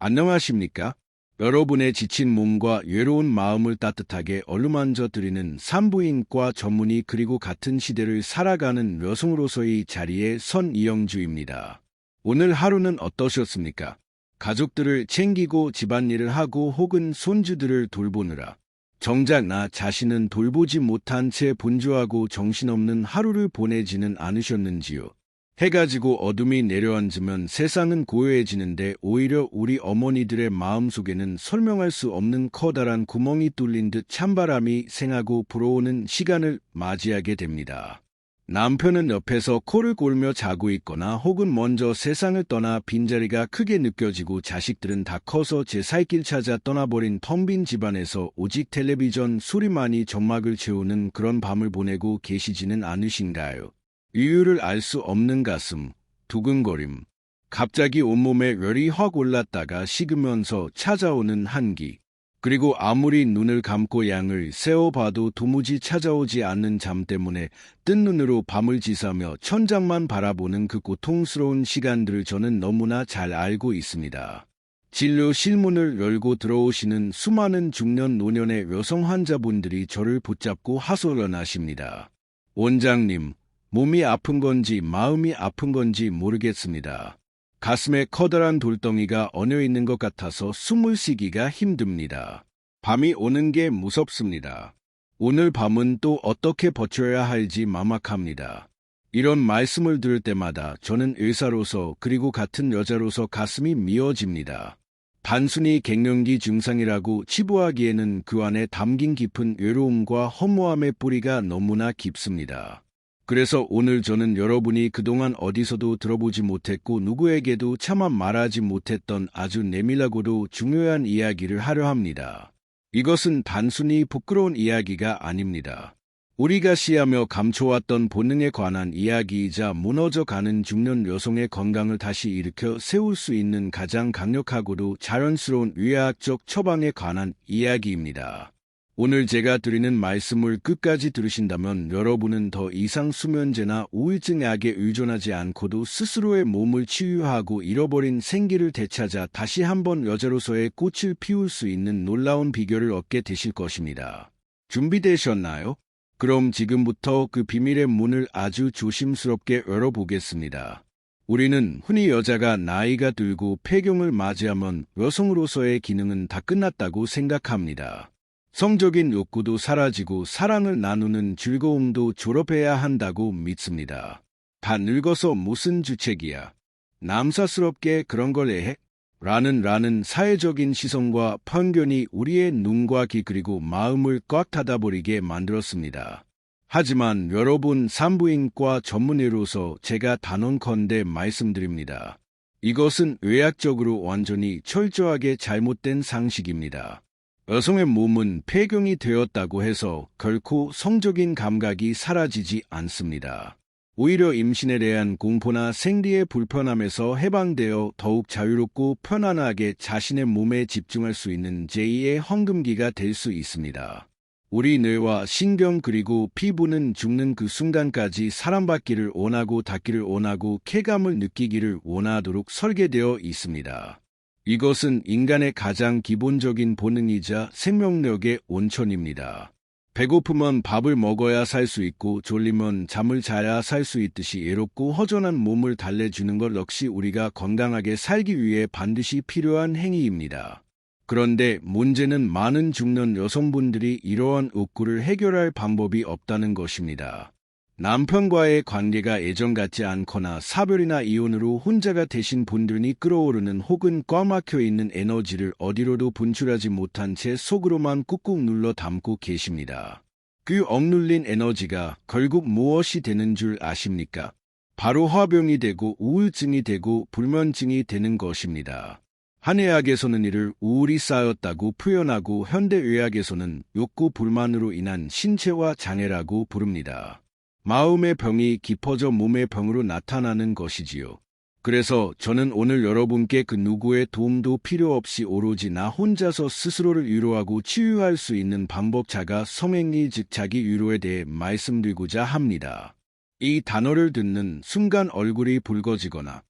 안녕하십니까? 여러분의 지친 몸과 외로운 마음을 따뜻하게 어루만져 드리는 산부인과 전문의 그리고 같은 시대를 살아가는 여성으로서의 자리에 선 이영주입니다. 오늘 하루는 어떠셨습니까? 가족들을 챙기고 집안일을 하고 혹은 손주들을 돌보느라 정작 나 자신은 돌보지 못한 채 분주하고 정신없는 하루를 보내지는 않으셨는지요? 해가 지고 어둠이 내려앉으면 세상은 고요해지는데 오히려 우리 어머니들의 마음속에는 설명할 수 없는 커다란 구멍이 뚫린 듯 찬바람이 생하고 불어오는 시간을 맞이하게 됩니다. 남편은 옆에서 코를 골며 자고 있거나 혹은 먼저 세상을 떠나 빈자리가 크게 느껴지고 자식들은 다 커서 제 살 길 찾아 떠나버린 텅 빈 집안에서 오직 텔레비전 소리만이 정막을 채우는 그런 밤을 보내고 계시지는 않으신가요? 이유를 알 수 없는 가슴, 두근거림, 갑자기 온몸에 열이 확 올랐다가 식으면서 찾아오는 한기, 그리고 아무리 눈을 감고 양을 세어봐도 도무지 찾아오지 않는 잠 때문에 뜬 눈으로 밤을 지새며 천장만 바라보는 그 고통스러운 시간들을 저는 너무나 잘 알고 있습니다. 진료실 문을 열고 들어오시는 수많은 중년 노년의 여성 환자분들이 저를 붙잡고 하소연하십니다. 원장님, 몸이 아픈 건지 마음이 아픈 건지 모르겠습니다. 가슴에 커다란 돌덩이가 얹어 있는 것 같아서 숨을 쉬기가 힘듭니다. 밤이 오는 게 무섭습니다. 오늘 밤은 또 어떻게 버텨야 할지 막막합니다. 이런 말씀을 들을 때마다 저는 의사로서 그리고 같은 여자로서 가슴이 미어집니다. 단순히 갱년기 증상이라고 치부하기에는 그 안에 담긴 깊은 외로움과 허무함의 뿌리가 너무나 깊습니다. 그래서 오늘 저는 여러분이 그동안 어디서도 들어보지 못했고 누구에게도 차마 말하지 못했던 아주 내밀하고도 중요한 이야기를 하려 합니다. 이것은 단순히 부끄러운 이야기가 아닙니다. 우리가 시하며 감춰왔던 본능에 관한 이야기이자 무너져가는 중년 여성의 건강을 다시 일으켜 세울 수 있는 가장 강력하고도 자연스러운 의학적 처방에 관한 이야기입니다. 오늘 제가 드리는 말씀을 끝까지 들으신다면 여러분은 더 이상 수면제나 우울증 약에 의존하지 않고도 스스로의 몸을 치유하고 잃어버린 생기를 되찾아 다시 한번 여자로서의 꽃을 피울 수 있는 놀라운 비결을 얻게 되실 것입니다. 준비되셨나요? 그럼 지금부터 그 비밀의 문을 아주 조심스럽게 열어보겠습니다. 우리는 흔히 여자가 나이가 들고 폐경을 맞이하면 여성으로서의 기능은 다 끝났다고 생각합니다. 성적인 욕구도 사라지고 사랑을 나누는 즐거움도 졸업해야 한다고 믿습니다. 다 늙어서 무슨 주책이야. 남사스럽게 그런 걸 해? 라는 사회적인 시선과 편견이 우리의 눈과 귀 그리고 마음을 꽉 닫아버리게 만들었습니다. 하지만 여러분 산부인과 전문의로서 제가 단언컨대 말씀드립니다. 이것은 의학적으로 완전히 철저하게 잘못된 상식입니다. 여성의 몸은 폐경이 되었다고 해서 결코 성적인 감각이 사라지지 않습니다. 오히려 임신에 대한 공포나 생리의 불편함에서 해방되어 더욱 자유롭고 편안하게 자신의 몸에 집중할 수 있는 제2의 황금기가 될 수 있습니다. 우리 뇌와 신경 그리고 피부는 죽는 그 순간까지 사랑받기를 원하고 닿기를 원하고 쾌감을 느끼기를 원하도록 설계되어 있습니다. 이것은 인간의 가장 기본적인 본능이자 생명력의 온천입니다. 배고프면 밥을 먹어야 살 수 있고 졸리면 잠을 자야 살 수 있듯이 외롭고 허전한 몸을 달래주는 것 역시 우리가 건강하게 살기 위해 반드시 필요한 행위입니다. 그런데 문제는 많은 중년 여성분들이 이러한 욕구를 해결할 방법이 없다는 것입니다. 남편과의 관계가 예전 같지 않거나 사별이나 이혼으로 혼자가 되신 분들이 끌어오르는 혹은 꽉 막혀 있는 에너지를 어디로도 분출하지 못한 채 속으로만 꾹꾹 눌러 담고 계십니다. 그 억눌린 에너지가 결국 무엇이 되는 줄 아십니까? 바로 화병이 되고 우울증이 되고 불면증이 되는 것입니다. 한의학에서는 이를 우울이 쌓였다고 표현하고 현대의학에서는 욕구 불만으로 인한 신체화 장애라고 부릅니다. 마음의 병이 깊어져 몸의 병으로 나타나는 것이지요. 그래서 저는 오늘 여러분께 그 누구의 도움도 필요 없이 오로지 나 혼자서 스스로를 위로하고 치유할 수 있는 방법 자가 성행리 즉 자기 위로에 대해 말씀드리고자 합니다. 이 단어를 듣는 순간 얼굴이 붉어지거나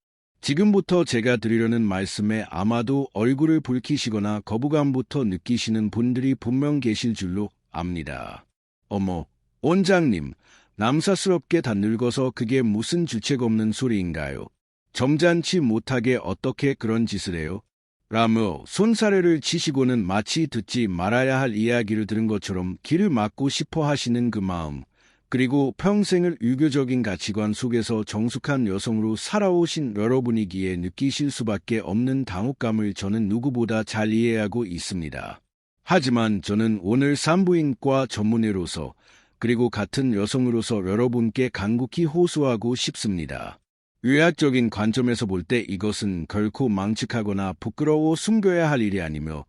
지금부터 제가 드리려는 말씀에 아마도 얼굴을 붉히시거나 거부감부터 느끼시는 분들이 분명 계실 줄로 압니다. 어머, 원장님, 남사스럽게 다 늙어서 그게 무슨 주책 없는 소리인가요? 점잖지 못하게 어떻게 그런 짓을 해요? 라며 손사래를 치시고는 마치 듣지 말아야 할 이야기를 들은 것처럼 귀를 막고 싶어 하시는 그 마음, 그리고 평생을 유교적인 가치관 속에서 정숙한 여성으로 살아오신 여러분이기에 느끼실 수밖에 없는 당혹감을 저는 누구보다 잘 이해하고 있습니다. 하지만 저는 오늘 산부인과 전문의로서 그리고 같은 여성으로서 여러분께 간곡히 호소하고 싶습니다. 의학적인 관점에서 볼 때 이것은 결코 망측하거나 부끄러워 숨겨야 할 일이 아니며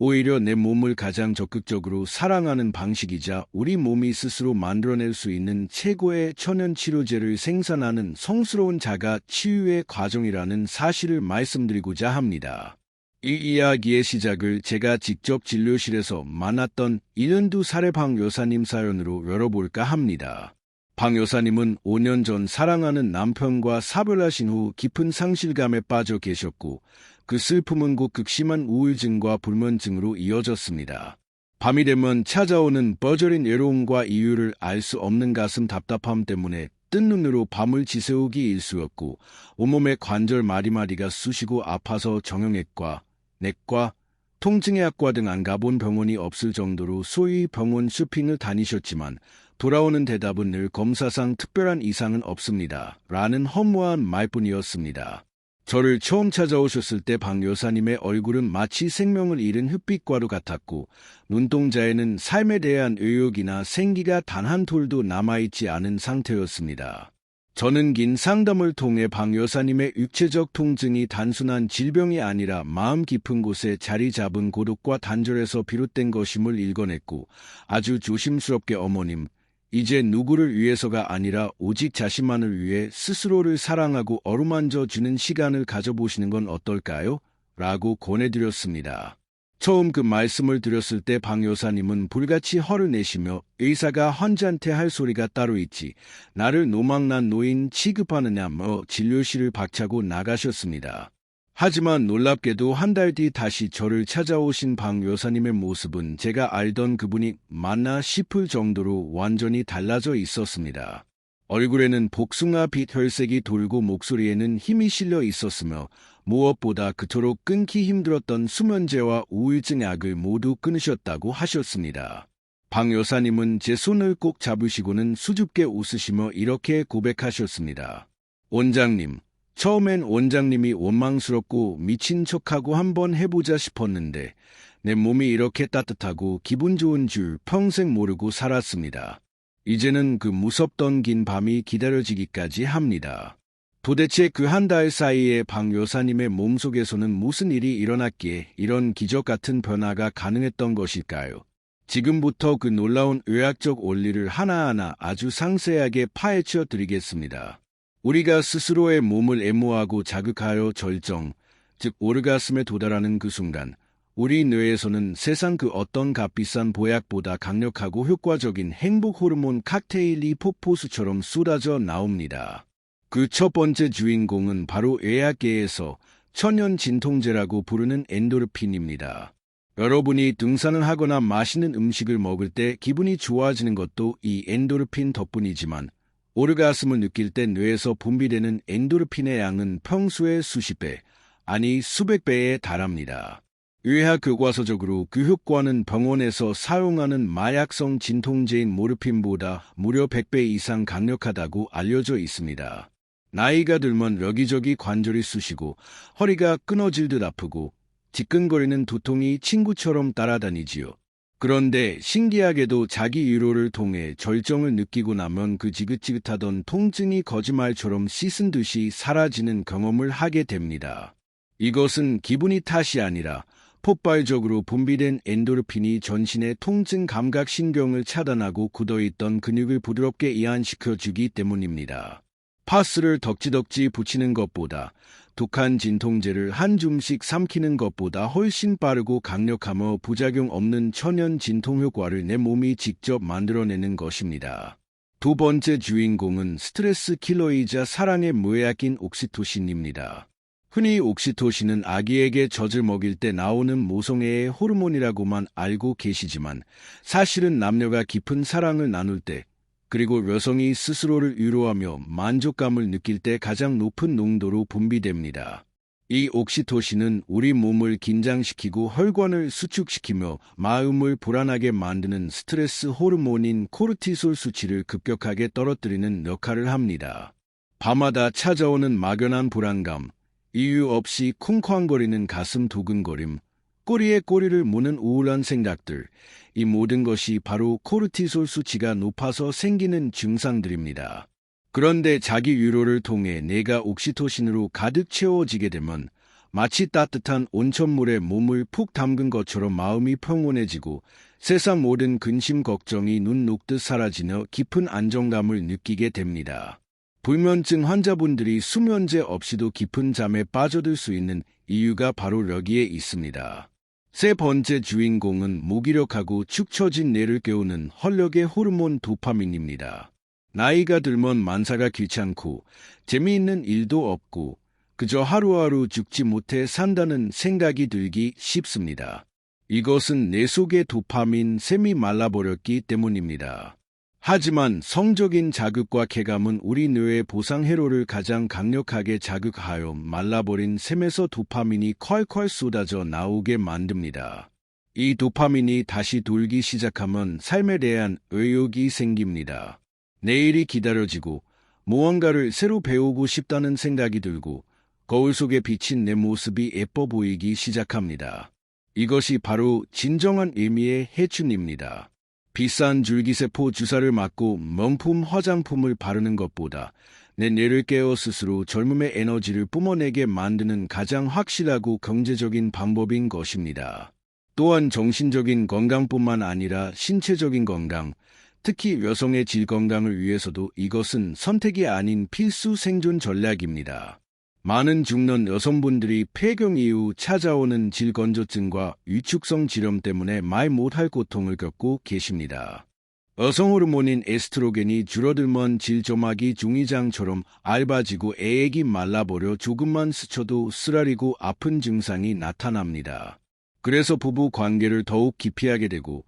오히려 내 몸을 가장 적극적으로 사랑하는 방식이자 우리 몸이 스스로 만들어낼 수 있는 최고의 천연치료제를 생산하는 성스러운 자가 치유의 과정이라는 사실을 말씀드리고자 합니다. 이 이야기의 시작을 제가 직접 진료실에서 만났던 72살의 방 여사님 사연으로 열어볼까 합니다. 방 여사님은 5년 전 사랑하는 남편과 사별하신 후 깊은 상실감에 빠져 계셨고 그 슬픔은 곧 극심한 우울증과 불면증으로 이어졌습니다. 밤이 되면 찾아오는 뻐저린 외로움과 이유를 알 수 없는 가슴 답답함 때문에 뜬 눈으로 밤을 지새우기 일쑤였고 온몸의 관절 마디마디가 쑤시고 아파서 정형외과, 내과, 통증의 약과 등 안 가본 병원이 없을 정도로 소위 병원 쇼핑을 다니셨지만 돌아오는 대답은 늘 검사상 특별한 이상은 없습니다. 라는 허무한 말뿐이었습니다. 저를 처음 찾아오셨을 때 방 여사님의 얼굴은 마치 생명을 잃은 흑빛과도 같았고 눈동자에는 삶에 대한 의욕이나 생기가 단 한 톨도 남아있지 않은 상태였습니다. 저는 긴 상담을 통해 방 여사님의 육체적 통증이 단순한 질병이 아니라 마음 깊은 곳에 자리 잡은 고독과 단절에서 비롯된 것임을 읽어냈고 아주 조심스럽게 어머님, 이제 누구를 위해서가 아니라 오직 자신만을 위해 스스로를 사랑하고 어루만져 주는 시간을 가져보시는 건 어떨까요? 라고 권해드렸습니다. 처음 그 말씀을 드렸을 때 방 여사님은 불같이 화를 내시며 의사가 환자한테 할 소리가 따로 있지 나를 노망난 노인 취급하느냐며 진료실을 박차고 나가셨습니다. 하지만 놀랍게도 한 달 뒤 다시 저를 찾아오신 방 여사님의 모습은 제가 알던 그분이 맞나 싶을 정도로 완전히 달라져 있었습니다. 얼굴에는 복숭아빛 혈색이 돌고 목소리에는 힘이 실려 있었으며 무엇보다 그토록 끊기 힘들었던 수면제와 우울증 약을 모두 끊으셨다고 하셨습니다. 방 여사님은 제 손을 꼭 잡으시고는 수줍게 웃으시며 이렇게 고백하셨습니다. 원장님, 처음엔 원장님이 원망스럽고 미친 척하고 한번 해보자 싶었는데 내 몸이 이렇게 따뜻하고 기분 좋은 줄 평생 모르고 살았습니다. 이제는 그 무섭던 긴 밤이 기다려지기까지 합니다. 도대체 그 한 달 사이에 방 여사님의 몸속에서는 무슨 일이 일어났기에 이런 기적 같은 변화가 가능했던 것일까요? 지금부터 그 놀라운 의학적 원리를 하나하나 아주 상세하게 파헤쳐 드리겠습니다. 우리가 스스로의 몸을 애무하고 자극하여 절정, 즉 오르가슴에 도달하는 그 순간 우리 뇌에서는 세상 그 어떤 값비싼 보약보다 강력하고 효과적인 행복 호르몬 칵테일이 폭포수처럼 쏟아져 나옵니다. 그 첫 번째 주인공은 바로 의학계에서 천연 진통제라고 부르는 엔도르핀입니다. 여러분이 등산을 하거나 맛있는 음식을 먹을 때 기분이 좋아지는 것도 이 엔도르핀 덕분이지만 오르가슴을 느낄 때 뇌에서 분비되는 엔도르핀의 양은 평소의 수십 배, 아니 수백 배에 달합니다. 의학 교과서적으로 그 효과는 병원에서 사용하는 마약성 진통제인 모르핀보다 무려 100배 이상 강력하다고 알려져 있습니다. 나이가 들면 여기저기 관절이 쑤시고 허리가 끊어질 듯 아프고 지끈거리는 두통이 친구처럼 따라다니지요. 그런데 신기하게도 자기 위로를 통해 절정을 느끼고 나면 그 지긋지긋하던 통증이 거짓말처럼 씻은 듯이 사라지는 경험을 하게 됩니다. 이것은 기분이 탓이 아니라 폭발적으로 분비된 엔도르핀이 전신의 통증 감각 신경을 차단하고 굳어있던 근육을 부드럽게 이완시켜주기 때문입니다. 파스를 덕지덕지 붙이는 것보다 독한 진통제를 한 줌씩 삼키는 것보다 훨씬 빠르고 강력하며 부작용 없는 천연 진통 효과를 내 몸이 직접 만들어내는 것입니다. 두 번째 주인공은 스트레스 킬러이자 사랑의 묘약인 옥시토신입니다. 흔히 옥시토신은 아기에게 젖을 먹일 때 나오는 모성애의 호르몬이라고만 알고 계시지만 사실은 남녀가 깊은 사랑을 나눌 때 그리고 여성이 스스로를 위로하며 만족감을 느낄 때 가장 높은 농도로 분비됩니다. 이 옥시토신은 우리 몸을 긴장시키고 혈관을 수축시키며 마음을 불안하게 만드는 스트레스 호르몬인 코르티솔 수치를 급격하게 떨어뜨리는 역할을 합니다. 밤마다 찾아오는 막연한 불안감, 이유 없이 쿵쾅거리는 가슴 두근거림, 꼬리에 꼬리를 무는 우울한 생각들, 이 모든 것이 바로 코르티솔 수치가 높아서 생기는 증상들입니다. 그런데 자기 위로를 통해 내가 옥시토신으로 가득 채워지게 되면 마치 따뜻한 온천물에 몸을 푹 담근 것처럼 마음이 평온해지고 세상 모든 근심 걱정이 눈 녹듯 사라지며 깊은 안정감을 느끼게 됩니다. 불면증 환자분들이 수면제 없이도 깊은 잠에 빠져들 수 있는 이유가 바로 여기에 있습니다. 세 번째 주인공은 무기력하고 축 처진 뇌를 깨우는 활력의 호르몬 도파민입니다. 나이가 들면 만사가 귀찮고 재미있는 일도 없고 그저 하루하루 죽지 못해 산다는 생각이 들기 쉽습니다. 이것은 뇌 속의 도파민 샘이 말라버렸기 때문입니다. 하지만 성적인 자극과 쾌감은 우리 뇌의 보상 회로를 가장 강력하게 자극하여 말라버린 샘에서 도파민이 콸콸 쏟아져 나오게 만듭니다. 이 도파민이 다시 돌기 시작하면 삶에 대한 의욕이 생깁니다. 내일이 기다려지고 무언가를 새로 배우고 싶다는 생각이 들고 거울 속에 비친 내 모습이 예뻐 보이기 시작합니다. 이것이 바로 진정한 의미의 해춘입니다. 비싼 줄기세포 주사를 맞고 명품 화장품을 바르는 것보다 내 뇌를 깨워 스스로 젊음의 에너지를 뿜어내게 만드는 가장 확실하고 경제적인 방법인 것입니다. 또한 정신적인 건강뿐만 아니라 신체적인 건강, 특히 여성의 질 건강을 위해서도 이것은 선택이 아닌 필수 생존 전략입니다. 많은 중년 여성분들이 폐경 이후 찾아오는 질건조증과 위축성 질염 때문에 말 못할 고통을 겪고 계십니다. 여성 호르몬인 에스트로겐이 줄어들면 질조막이 종이장처럼 얇아지고 애액이 말라버려 조금만 스쳐도 쓰라리고 아픈 증상이 나타납니다. 그래서 부부 관계를 더욱 기피하게 되고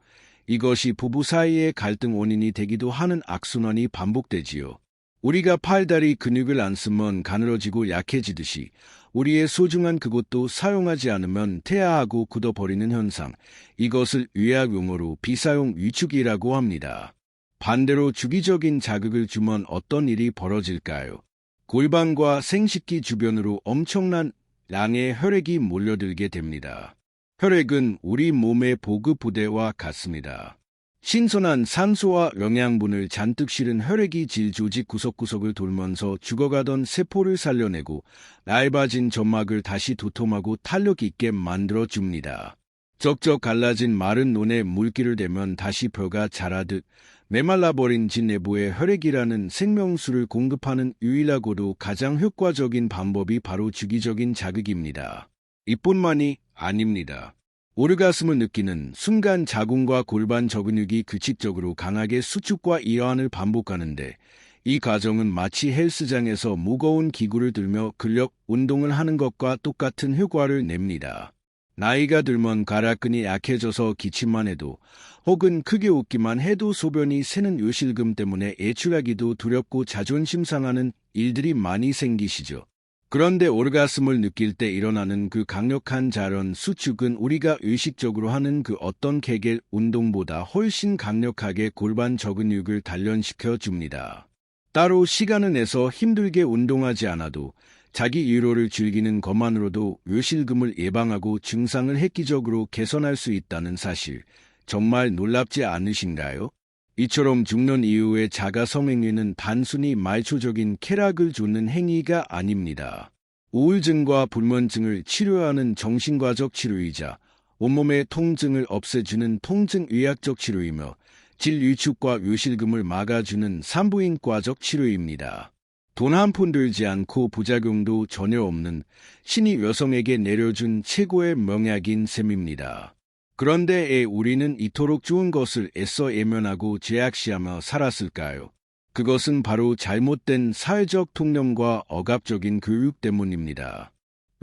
이것이 부부 사이의 갈등 원인이 되기도 하는 악순환이 반복되지요. 우리가 팔다리 근육을 안 쓰면 가늘어지고 약해지듯이 우리의 소중한 그것도 사용하지 않으면 퇴화하고 굳어버리는 현상, 이것을 의학 용어로 비사용 위축이라고 합니다. 반대로 주기적인 자극을 주면 어떤 일이 벌어질까요? 골반과 생식기 주변으로 엄청난 양의 혈액이 몰려들게 됩니다. 혈액은 우리 몸의 보급 부대와 같습니다. 신선한 산소와 영양분을 잔뜩 실은 혈액이 질 조직 구석구석을 돌면서 죽어가던 세포를 살려내고 얇아진 점막을 다시 도톰하고 탄력 있게 만들어줍니다. 적적 갈라진 마른 논에 물기를 대면 다시 벼가 자라듯 메말라버린 진 내부에 혈액이라는 생명수를 공급하는 유일하고도 가장 효과적인 방법이 바로 주기적인 자극입니다. 이뿐만이 아닙니다. 오르가슴을 느끼는 순간 자궁과 골반 저근육이 규칙적으로 강하게 수축과 이완을 반복하는데 이 과정은 마치 헬스장에서 무거운 기구를 들며 근력 운동을 하는 것과 똑같은 효과를 냅니다. 나이가 들면 가락근이 약해져서 기침만 해도 혹은 크게 웃기만 해도 소변이 새는 요실금 때문에 애출하기도 두렵고 자존심 상하는 일들이 많이 생기시죠. 그런데 오르가슴을 느낄 때 일어나는 그 강력한 자연 수축은 우리가 의식적으로 하는 그 어떤 케겔 운동보다 훨씬 강력하게 골반 저근육을 단련시켜 줍니다. 따로 시간을 내서 힘들게 운동하지 않아도 자기 위로를 즐기는 것만으로도 요실금을 예방하고 증상을 획기적으로 개선할 수 있다는 사실, 정말 놀랍지 않으신가요? 이처럼 중년 이후의 자가 성행위는 단순히 말초적인 쾌락을 주는 행위가 아닙니다. 우울증과 불면증을 치료하는 정신과적 치료이자 온몸의 통증을 없애주는 통증의학적 치료이며 질 위축과 요실금을 막아주는 산부인과적 치료입니다. 돈 한 푼 들지 않고 부작용도 전혀 없는 신이 여성에게 내려준 최고의 명약인 셈입니다. 그런데 왜 우리는 이토록 좋은 것을 애써 외면하고 죄악시하며 살았을까요? 그것은 바로 잘못된 사회적 통념과 억압적인 교육 때문입니다.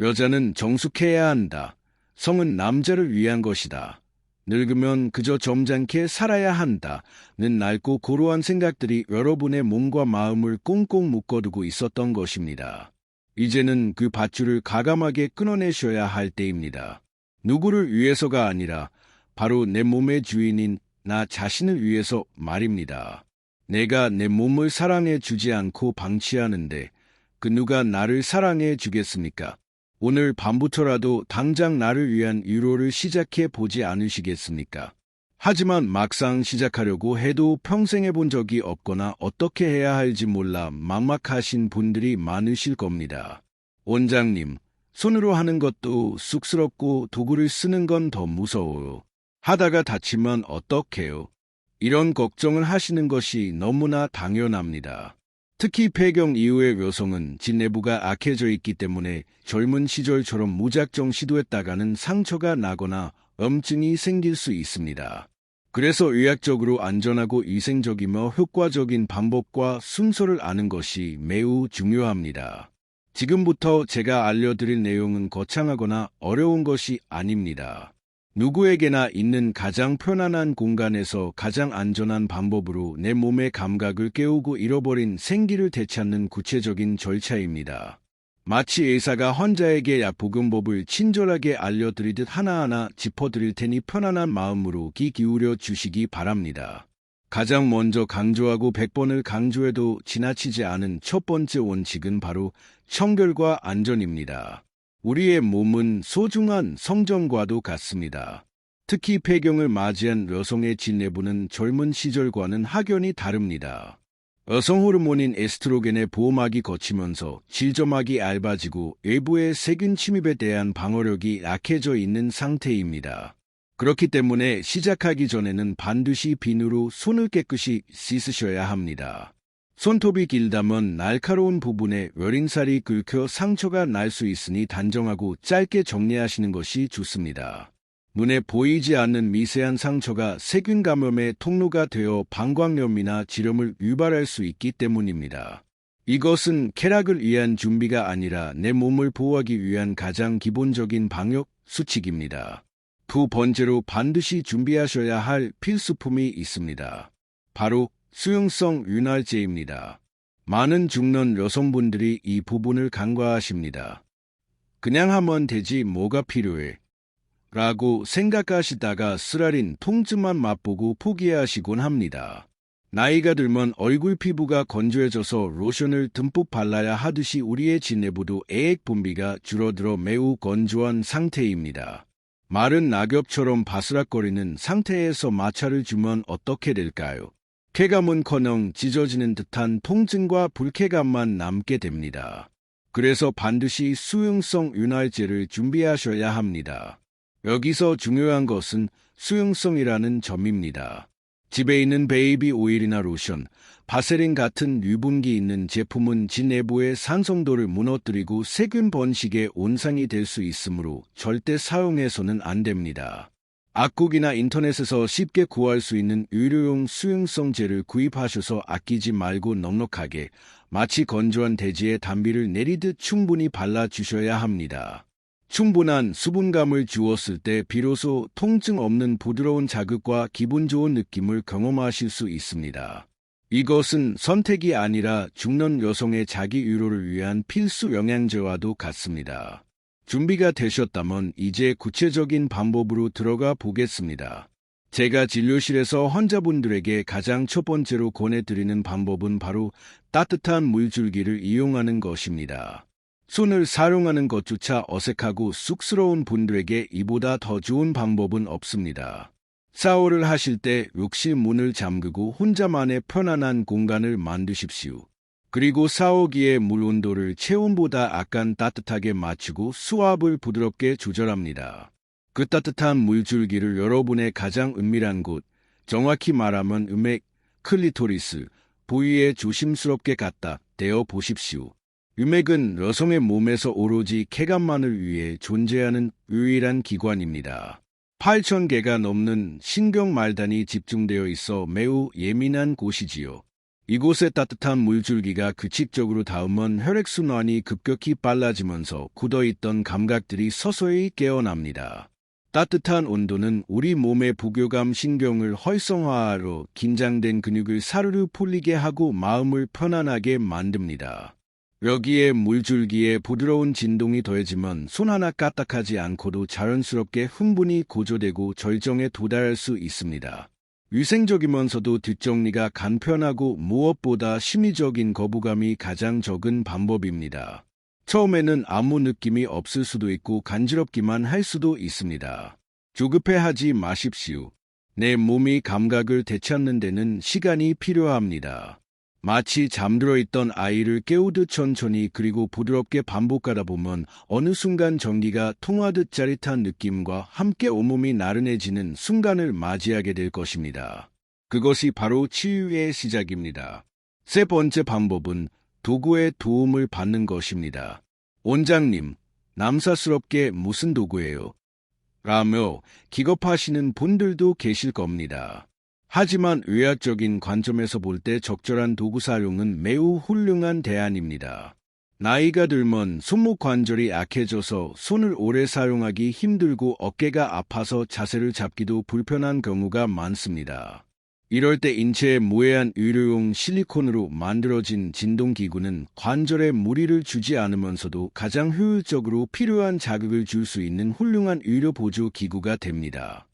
여자는 정숙해야 한다. 성은 남자를 위한 것이다. 늙으면 그저 점잖게 살아야 한다는 낡고 고루한 생각들이 여러분의 몸과 마음을 꽁꽁 묶어두고 있었던 것입니다. 이제는 그 밧줄을 과감하게 끊어내셔야 할 때입니다. 누구를 위해서가 아니라 바로 내 몸의 주인인 나 자신을 위해서 말입니다. 내가 내 몸을 사랑해 주지 않고 방치하는데 그 누가 나를 사랑해 주겠습니까? 오늘 밤부터라도 당장 나를 위한 위로를 시작해 보지 않으시겠습니까? 하지만 막상 시작하려고 해도 평생 해본 적이 없거나 어떻게 해야 할지 몰라 막막하신 분들이 많으실 겁니다. 원장님, 손으로 하는 것도 쑥스럽고 도구를 쓰는 건 더 무서워요. 하다가 다치면 어떡해요? 이런 걱정을 하시는 것이 너무나 당연합니다. 특히 폐경 이후의 여성은 진내부가 악해져 있기 때문에 젊은 시절처럼 무작정 시도했다가는 상처가 나거나 염증이 생길 수 있습니다. 그래서 의학적으로 안전하고 위생적이며 효과적인 방법과 순서를 아는 것이 매우 중요합니다. 지금부터 제가 알려드릴 내용은 거창하거나 어려운 것이 아닙니다. 누구에게나 있는 가장 편안한 공간에서 가장 안전한 방법으로 내 몸의 감각을 깨우고 잃어버린 생기를 되찾는 구체적인 절차입니다. 마치 의사가 환자에게 약복용법을 친절하게 알려드리듯 하나하나 짚어드릴 테니 편안한 마음으로 귀 기울여 주시기 바랍니다. 가장 먼저 강조하고 100번을 강조해도 지나치지 않은 첫 번째 원칙은 바로 청결과 안전입니다. 우리의 몸은 소중한 성전과도 같습니다. 특히 폐경을 맞이한 여성의 진내부는 젊은 시절과는 확연히 다릅니다. 여성 호르몬인 에스트로겐의 보호막이 거치면서 질저막이 얇아지고 외부의 세균 침입에 대한 방어력이 약해져 있는 상태입니다. 그렇기 때문에 시작하기 전에는 반드시 비누로 손을 깨끗이 씻으셔야 합니다. 손톱이 길다면 날카로운 부분에 여린살이 긁혀 상처가 날 수 있으니 단정하고 짧게 정리하시는 것이 좋습니다. 눈에 보이지 않는 미세한 상처가 세균 감염의 통로가 되어 방광염이나 질염을 유발할 수 있기 때문입니다. 이것은 쾌락을 위한 준비가 아니라 내 몸을 보호하기 위한 가장 기본적인 방역 수칙입니다. 두 번째로 반드시 준비하셔야 할 필수품이 있습니다. 바로 수용성 윤활제입니다. 많은 중년 여성분들이 이 부분을 간과하십니다. 그냥 하면 되지 뭐가 필요해? 라고 생각하시다가 쓰라린 통증만 맛보고 포기하시곤 합니다. 나이가 들면 얼굴 피부가 건조해져서 로션을 듬뿍 발라야 하듯이 우리의 진내부도 애액 분비가 줄어들어 매우 건조한 상태입니다. 마른 낙엽처럼 바스락거리는 상태에서 마찰을 주면 어떻게 될까요? 쾌감은커녕 찢어지는 듯한 통증과 불쾌감만 남게 됩니다. 그래서 반드시 수용성 윤활제를 준비하셔야 합니다. 여기서 중요한 것은 수용성이라는 점입니다. 집에 있는 베이비 오일이나 로션, 바세린 같은 유분기 있는 제품은 진내부의 산성도를 무너뜨리고 세균 번식의 온상이 될 수 있으므로 절대 사용해서는 안 됩니다. 악국이나 인터넷에서 쉽게 구할 수 있는 의료용 수용성제를 구입하셔서 아끼지 말고 넉넉하게 마치 건조한 대지에 단비를 내리듯 충분히 발라주셔야 합니다. 충분한 수분감을 주었을 때 비로소 통증 없는 부드러운 자극과 기분 좋은 느낌을 경험하실 수 있습니다. 이것은 선택이 아니라 중년 여성의 자기 위로를 위한 필수 영양제와도 같습니다. 준비가 되셨다면 이제 구체적인 방법으로 들어가 보겠습니다. 제가 진료실에서 환자분들에게 가장 첫 번째로 권해드리는 방법은 바로 따뜻한 물줄기를 이용하는 것입니다. 손을 사용하는 것조차 어색하고 쑥스러운 분들에게 이보다 더 좋은 방법은 없습니다. 샤워를 하실 때 욕실 문을 잠그고 혼자만의 편안한 공간을 만드십시오. 그리고 샤워기의 물 온도를 체온보다 약간 따뜻하게 맞추고 수압을 부드럽게 조절합니다. 그 따뜻한 물줄기를 여러분의 가장 은밀한 곳, 정확히 말하면 음액, 클리토리스, 부위에 조심스럽게 갖다 대어 보십시오. 음액은 여성의 몸에서 오로지 쾌감만을 위해 존재하는 유일한 기관입니다. 8,000개가 넘는 신경말단이 집중되어 있어 매우 예민한 곳이지요. 이곳의 따뜻한 물줄기가 규칙적으로 닿으면 혈액순환이 급격히 빨라지면서 굳어있던 감각들이 서서히 깨어납니다. 따뜻한 온도는 우리 몸의 부교감 신경을 활성화하러 긴장된 근육을 사르르 풀리게 하고 마음을 편안하게 만듭니다. 여기에 물줄기에 부드러운 진동이 더해지면 손 하나 까딱하지 않고도 자연스럽게 흥분이 고조되고 절정에 도달할 수 있습니다. 위생적이면서도 뒷정리가 간편하고 무엇보다 심리적인 거부감이 가장 적은 방법입니다. 처음에는 아무 느낌이 없을 수도 있고 간지럽기만 할 수도 있습니다. 조급해하지 마십시오. 내 몸이 감각을 되찾는 데는 시간이 필요합니다. 마치 잠들어 있던 아이를 깨우듯 천천히 그리고 부드럽게 반복하다 보면 어느 순간 전기가 통하듯 짜릿한 느낌과 함께 온몸이 나른해지는 순간을 맞이하게 될 것입니다. 그것이 바로 치유의 시작입니다. 세 번째 방법은 도구의 도움을 받는 것입니다. 원장님, 남사스럽게 무슨 도구예요? 라며 기겁하시는 분들도 계실 겁니다. 하지만 의학적인 관점에서 볼 때 적절한 도구 사용은 매우 훌륭한 대안입니다. 나이가 들면 손목 관절이 약해져서 손을 오래 사용하기 힘들고 어깨가 아파서 자세를 잡기도 불편한 경우가 많습니다. 이럴 때 인체에 무해한 의료용 실리콘으로 만들어진 진동기구는 관절에 무리를 주지 않으면서도 가장 효율적으로 필요한 자극을 줄 수 있는 훌륭한 의료 보조 기구가 됩니다.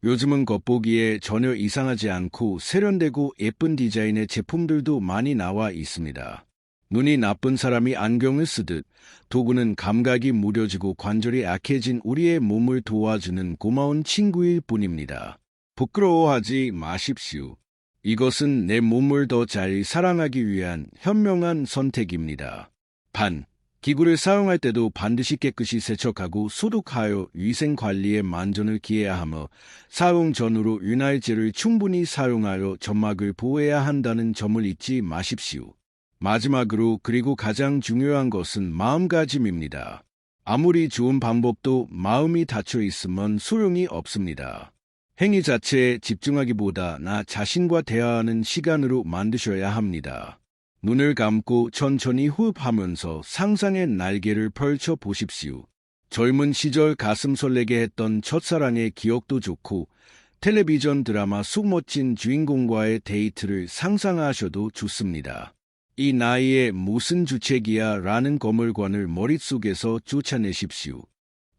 요즘은 겉보기에 전혀 이상하지 않고 세련되고 예쁜 디자인의 제품들도 많이 나와 있습니다. 눈이 나쁜 사람이 안경을 쓰듯 도구는 감각이 무뎌지고 관절이 약해진 우리의 몸을 도와주는 고마운 친구일 뿐입니다. 부끄러워하지 마십시오. 이것은 내 몸을 더 잘 사랑하기 위한 현명한 선택입니다. 기구를 사용할 때도 반드시 깨끗이 세척하고 소독하여 위생관리에 만전을 기해야 하며 사용 전후로 윤활제를 충분히 사용하여 점막을 보호해야 한다는 점을 잊지 마십시오. 마지막으로 그리고 가장 중요한 것은 마음가짐입니다. 아무리 좋은 방법도 마음이 닫혀 있으면 소용이 없습니다. 행위 자체에 집중하기보다 나 자신과 대화하는 시간으로 만드셔야 합니다. 눈을 감고 천천히 호흡하면서 상상의 날개를 펼쳐 보십시오. 젊은 시절 가슴 설레게 했던 첫사랑의 기억도 좋고 텔레비전 드라마 속 멋진 주인공과의 데이트를 상상하셔도 좋습니다. 이 나이에 무슨 주책이야 라는 거물관을 머릿속에서 쫓아내십시오.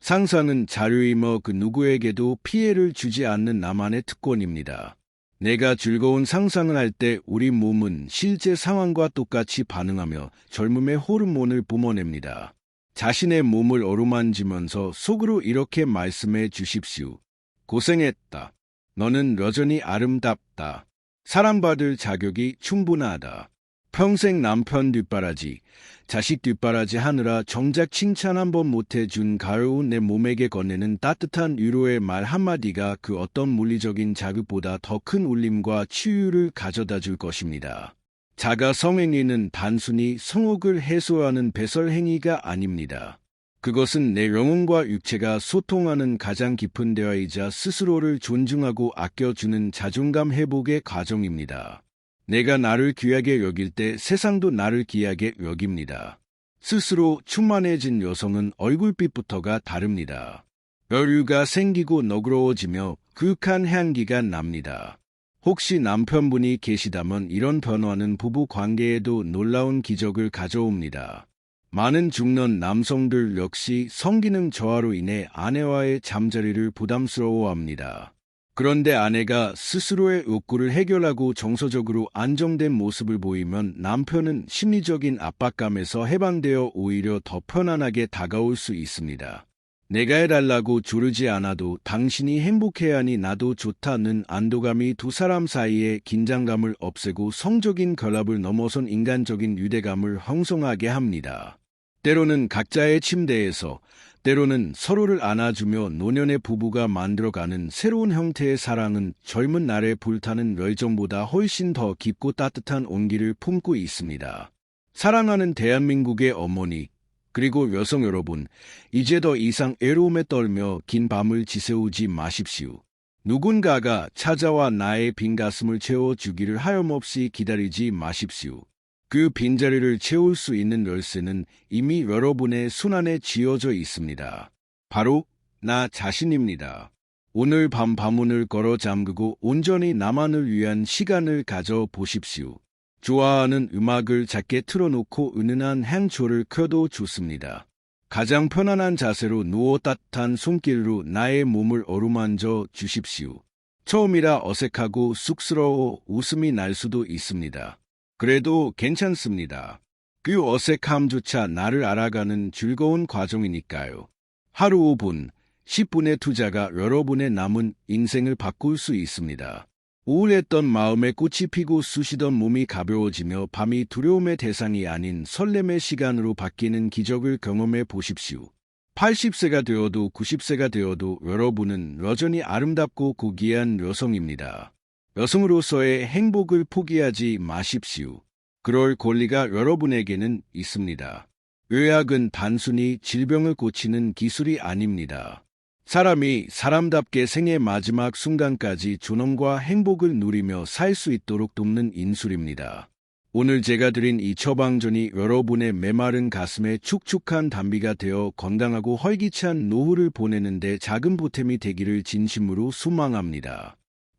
상상은 자료이며 그 누구에게도 피해를 주지 않는 나만의 특권입니다. 내가 즐거운 상상을 할 때 우리 몸은 실제 상황과 똑같이 반응하며 젊음의 호르몬을 뿜어냅니다. 자신의 몸을 어루만지면서 속으로 이렇게 말씀해 주십시오. 고생했다. 너는 여전히 아름답다. 사랑받을 자격이 충분하다. 평생 남편 뒷바라지, 자식 뒷바라지 하느라 정작 칭찬 한 번 못해준 가여운 내 몸에게 건네는 따뜻한 위로의 말 한마디가 그 어떤 물리적인 자극보다 더 큰 울림과 치유를 가져다 줄 것입니다. 자가 성행위는 단순히 성욕을 해소하는 배설 행위가 아닙니다. 그것은 내 영혼과 육체가 소통하는 가장 깊은 대화이자 스스로를 존중하고 아껴주는 자존감 회복의 과정입니다. 내가 나를 귀하게 여길 때 세상도 나를 귀하게 여깁니다. 스스로 충만해진 여성은 얼굴빛부터가 다릅니다. 여유가 생기고 너그러워지며 그윽한 향기가 납니다. 혹시 남편분이 계시다면 이런 변화는 부부 관계에도 놀라운 기적을 가져옵니다. 많은 중년 남성들 역시 성기능 저하로 인해 아내와의 잠자리를 부담스러워합니다. 그런데 아내가 스스로의 욕구를 해결하고 정서적으로 안정된 모습을 보이면 남편은 심리적인 압박감에서 해방되어 오히려 더 편안하게 다가올 수 있습니다. 내가 해달라고 조르지 않아도 당신이 행복해야 하니 나도 좋다는 안도감이 두 사람 사이의 긴장감을 없애고 성적인 결합을 넘어선 인간적인 유대감을 형성하게 합니다. 때로는 각자의 침대에서, 때로는 서로를 안아주며 노년의 부부가 만들어가는 새로운 형태의 사랑은 젊은 날에 불타는 열정보다 훨씬 더 깊고 따뜻한 온기를 품고 있습니다. 사랑하는 대한민국의 어머니, 그리고 여성 여러분, 이제 더 이상 외로움에 떨며 긴 밤을 지새우지 마십시오. 누군가가 찾아와 나의 빈 가슴을 채워주기를 하염없이 기다리지 마십시오. 그 빈자리를 채울 수 있는 열쇠는 이미 여러분의 손안에 쥐어져 있습니다. 바로 나 자신입니다. 오늘 밤 방문을 걸어 잠그고 온전히 나만을 위한 시간을 가져 보십시오. 좋아하는 음악을 작게 틀어놓고 은은한 향초를 켜도 좋습니다. 가장 편안한 자세로 누워 따뜻한 손길로 나의 몸을 어루만져 주십시오. 처음이라 어색하고 쑥스러워 웃음이 날 수도 있습니다. 그래도 괜찮습니다. 그 어색함조차 나를 알아가는 즐거운 과정이니까요. 하루 5분, 10분의 투자가 여러분의 남은 인생을 바꿀 수 있습니다. 우울했던 마음에 꽃이 피고 쑤시던 몸이 가벼워지며 밤이 두려움의 대상이 아닌 설렘의 시간으로 바뀌는 기적을 경험해 보십시오. 80세가 되어도 90세가 되어도 여러분은 여전히 아름답고 고귀한 여성입니다. 여성으로서의 행복을 포기하지 마십시오. 그럴 권리가 여러분에게는 있습니다. 의학은 단순히 질병을 고치는 기술이 아닙니다. 사람이 사람답게 생의 마지막 순간까지 존엄과 행복을 누리며 살 수 있도록 돕는 인술입니다. 오늘 제가 드린 이 처방전이 여러분의 메마른 가슴에 축축한 담비가 되어 건강하고 활기찬 노후를 보내는 데 작은 보탬이 되기를 진심으로 소망합니다.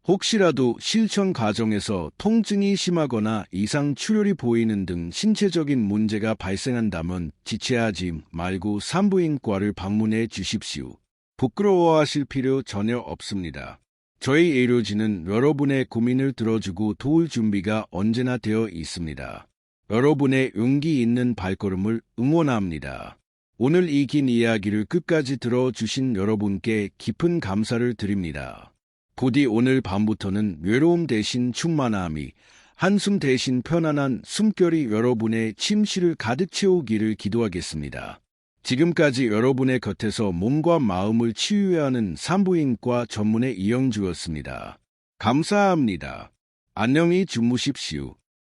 혹시라도 실천 과정에서 통증이 심하거나 이상 출혈이 보이는 등 신체적인 문제가 발생한다면 지체하지 말고 산부인과를 방문해 주십시오. 부끄러워하실 필요 전혀 없습니다. 저희 의료진은 여러분의 고민을 들어주고 도울 준비가 언제나 되어 있습니다. 여러분의 용기 있는 발걸음을 응원합니다. 오늘 이 긴 이야기를 끝까지 들어주신 여러분께 깊은 감사를 드립니다. 부디 오늘 밤부터는 외로움 대신 충만함이, 한숨 대신 편안한 숨결이 여러분의 침실을 가득 채우기를 기도하겠습니다. 지금까지 여러분의 곁에서 몸과 마음을 치유하는 산부인과 전문의 이영주였습니다. 감사합니다. 안녕히 주무십시오.